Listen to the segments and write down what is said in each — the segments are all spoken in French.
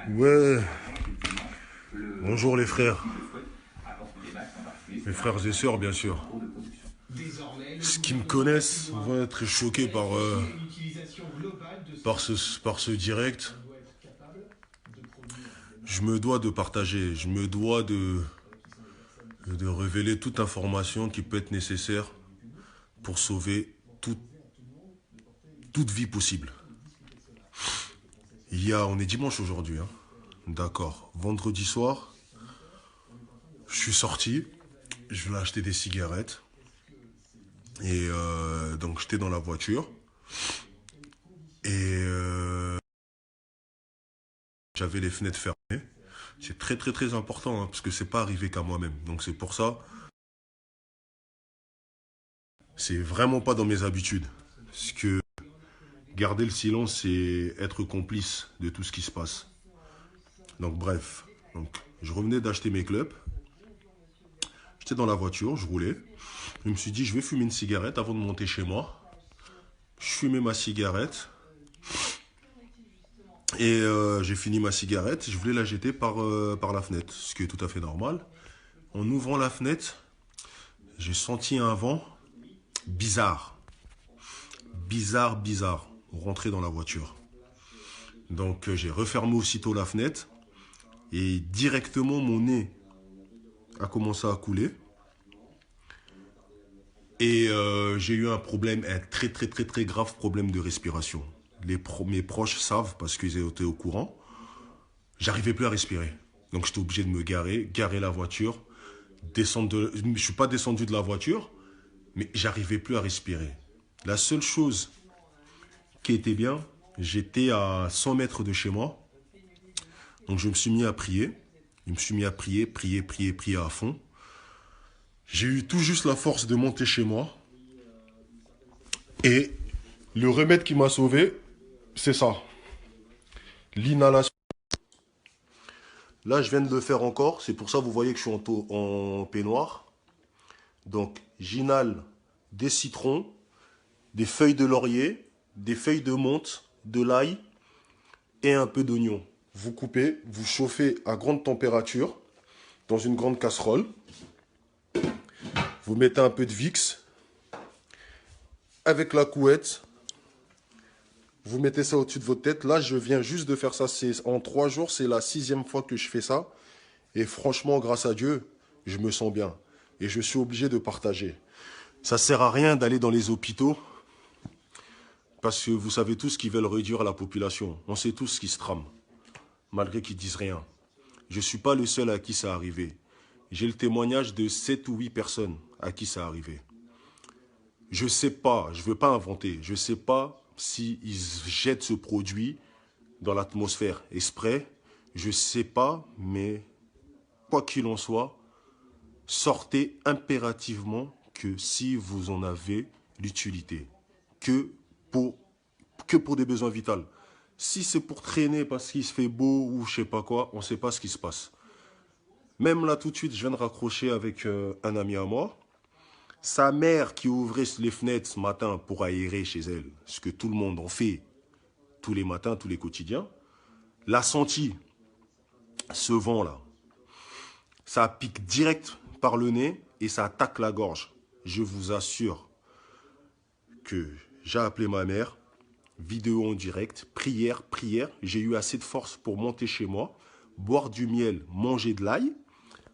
Ouais, bonjour les frères. Mes frères et sœurs, bien sûr. Ceux qui me connaissent vont être choqués par ce direct. Je me dois de partager, je me dois de révéler toute information qui peut être nécessaire pour sauver toute vie possible. On est dimanche aujourd'hui, hein. D'accord. Vendredi soir, je suis sorti, je voulais acheter des cigarettes. Et donc j'étais dans la voiture et j'avais les fenêtres fermées. C'est très très très important, hein, parce que c'est pas arrivé qu'à moi-même. Donc c'est pour ça, c'est vraiment pas dans mes habitudes. Parce que garder le silence, c'est être complice de tout ce qui se passe. Donc bref, donc, je revenais d'acheter mes clopes. J'étais dans la voiture, je roulais. Je me suis dit, je vais fumer une cigarette avant de monter chez moi. Je fumais ma cigarette. Et j'ai fini ma cigarette, je voulais la jeter par la fenêtre, ce qui est tout à fait normal. En ouvrant la fenêtre, j'ai senti un vent bizarre. Bizarre, rentrer dans la voiture. Donc j'ai refermé aussitôt la fenêtre et directement mon nez a commencé à couler. Et j'ai eu un problème, un très très très très grave problème de respiration. Mes proches savent parce qu'ils étaient au courant. J'arrivais plus à respirer. Donc j'étais obligé de me garer la voiture, je suis pas descendu de la voiture, mais j'arrivais plus à respirer. La seule chose qui était bien, j'étais à 100 mètres de chez moi, donc je me suis mis à prier. Je me suis mis à prier à fond. J'ai eu tout juste la force de monter chez moi. Et le remède qui m'a sauvé, c'est ça. L'inhalation. Là, je viens de le faire encore. C'est pour ça que vous voyez que je suis en peignoir. Donc, j'inhale des citrons, des feuilles de laurier, des feuilles de menthe, de l'ail et un peu d'oignon. Vous coupez, vous chauffez à grande température dans une grande casserole. Vous mettez un peu de Vicks. Avec la couette, vous mettez ça au-dessus de votre tête. Là, je viens juste de faire ça. En 3 jours, c'est la 6e fois que je fais ça. Et franchement, grâce à Dieu, je me sens bien. Et je suis obligé de partager. Ça sert à rien d'aller dans les hôpitaux. Parce que vous savez tous qu'ils veulent réduire la population. On sait tous ce qui se trame. Malgré qu'ils disent rien. Je ne suis pas le seul à qui ça arrivé. J'ai le témoignage de 7 ou 8 personnes à qui ça arrivé. Je ne sais pas, je ne veux pas inventer. Je ne sais pas s'ils jettent ce produit dans l'atmosphère exprès. Je ne sais pas, mais quoi qu'il en soit, sortez impérativement que si vous en avez l'utilité. Que pour des besoins vitaux. Si c'est pour traîner parce qu'il se fait beau ou je sais pas quoi, on ne sait pas ce qui se passe. Même là tout de suite, je viens de raccrocher avec un ami à moi. Sa mère qui ouvrait les fenêtres ce matin pour aérer chez elle, ce que tout le monde en fait tous les matins, tous les quotidiens, l'a senti, ce vent-là. Ça pique direct par le nez et ça attaque la gorge. Je vous assure que j'ai appelé ma mère, vidéo en direct, prière. J'ai eu assez de force pour monter chez moi, boire du miel, manger de l'ail,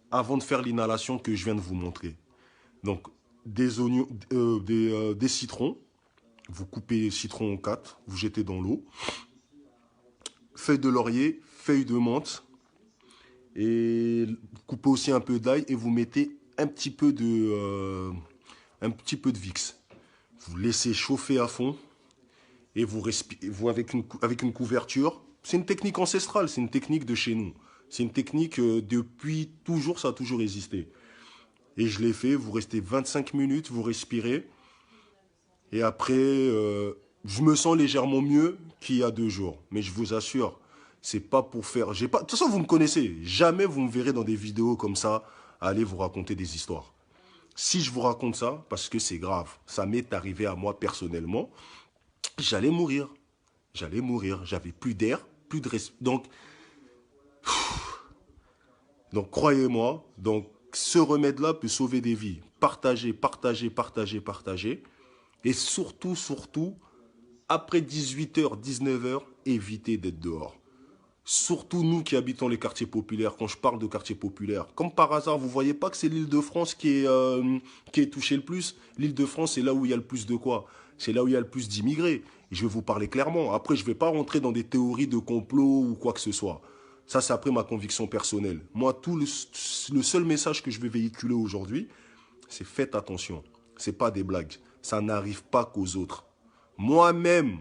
avant de faire l'inhalation que je viens de vous montrer. Donc, des oignons, des citrons. Vous coupez les citrons en 4, vous jetez dans l'eau. Feuilles de laurier, feuilles de menthe. Et vous coupez aussi un peu d'ail et vous mettez un petit peu de Vicks. Vous laissez chauffer à fond et vous respirez avec une couverture. C'est une technique ancestrale, c'est une technique de chez nous. C'est une technique depuis toujours, ça a toujours existé. Et je l'ai fait, vous restez 25 minutes, vous respirez. Et après, je me sens légèrement mieux qu'il y a 2 jours. Mais je vous assure, c'est pas pour faire... De toute façon, vous me connaissez. Jamais vous me verrez dans des vidéos comme ça, aller vous raconter des histoires. Si je vous raconte ça, parce que c'est grave. Ça m'est arrivé à moi personnellement. J'allais mourir. J'avais plus d'air, plus de... Donc, Donc, croyez-moi, donc, ce remède-là peut sauver des vies. Partagez, partagez, partagez, partagez. Et surtout, surtout, après 18h, 19h, évitez d'être dehors. Surtout nous qui habitons les quartiers populaires, quand je parle de quartiers populaires. Comme par hasard, vous ne voyez pas que c'est l'Île-de-France qui est touchée le plus. L'Île-de-France, c'est là où il y a le plus de quoi? C'est là où il y a le plus d'immigrés. Et je vais vous parler clairement. Après, je ne vais pas rentrer dans des théories de complot ou quoi que ce soit. Ça, c'est après ma conviction personnelle. Moi, le seul message que je vais véhiculer aujourd'hui, c'est faites attention. Ce n'est pas des blagues. Ça n'arrive pas qu'aux autres. Moi-même,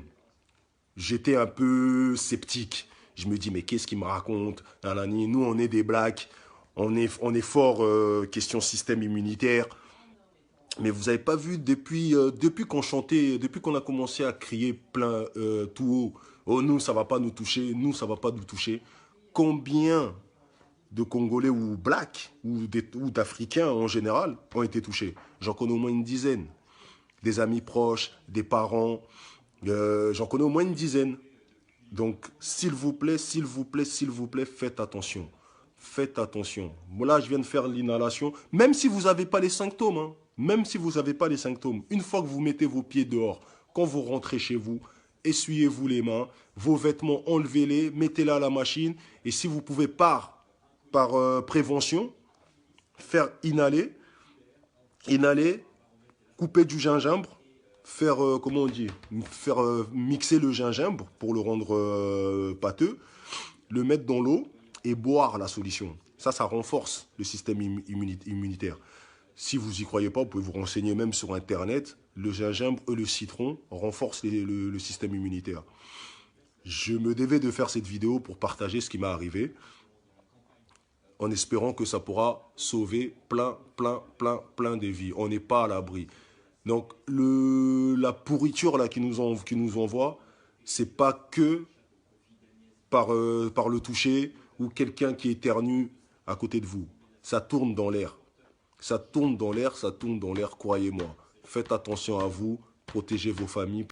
j'étais un peu sceptique. Je me dis, mais qu'est-ce qu'il me raconte? Nous, on est des blacks. On est fort question système immunitaire. Mais vous n'avez pas vu, depuis qu'on chantait, depuis qu'on a commencé à crier plein tout haut, oh, nous, ça ne va pas nous toucher, nous, ça ne va pas nous toucher. Combien de Congolais ou blacks, ou d'Africains en général, ont été touchés? J'en connais au moins une dizaine. Des amis proches, des parents, j'en connais au moins une dizaine. Donc, s'il vous plaît, s'il vous plaît, s'il vous plaît, faites attention. Faites attention. Là, je viens de faire l'inhalation. Même si vous n'avez pas les symptômes, hein, même si vous n'avez pas les symptômes, une fois que vous mettez vos pieds dehors, quand vous rentrez chez vous, essuyez-vous les mains, vos vêtements, enlevez-les, mettez-les à la machine. Et si vous pouvez par prévention, faire inhaler, couper du gingembre, faire, comment on dit, faire mixer le gingembre pour le rendre pâteux, le mettre dans l'eau et boire la solution. Ça renforce le système immunitaire. Si vous n'y croyez pas, vous pouvez vous renseigner même sur Internet. Le gingembre et le citron renforcent le système immunitaire. Je me devais de faire cette vidéo pour partager ce qui m'est arrivé, en espérant que ça pourra sauver plein de vies. On n'est pas à l'abri. Donc, la pourriture là, qui nous envoie, c'est pas que par le toucher ou quelqu'un qui éternue à côté de vous. Ça tourne dans l'air. Ça tourne dans l'air, croyez-moi. Faites attention à vous, protégez vos familles.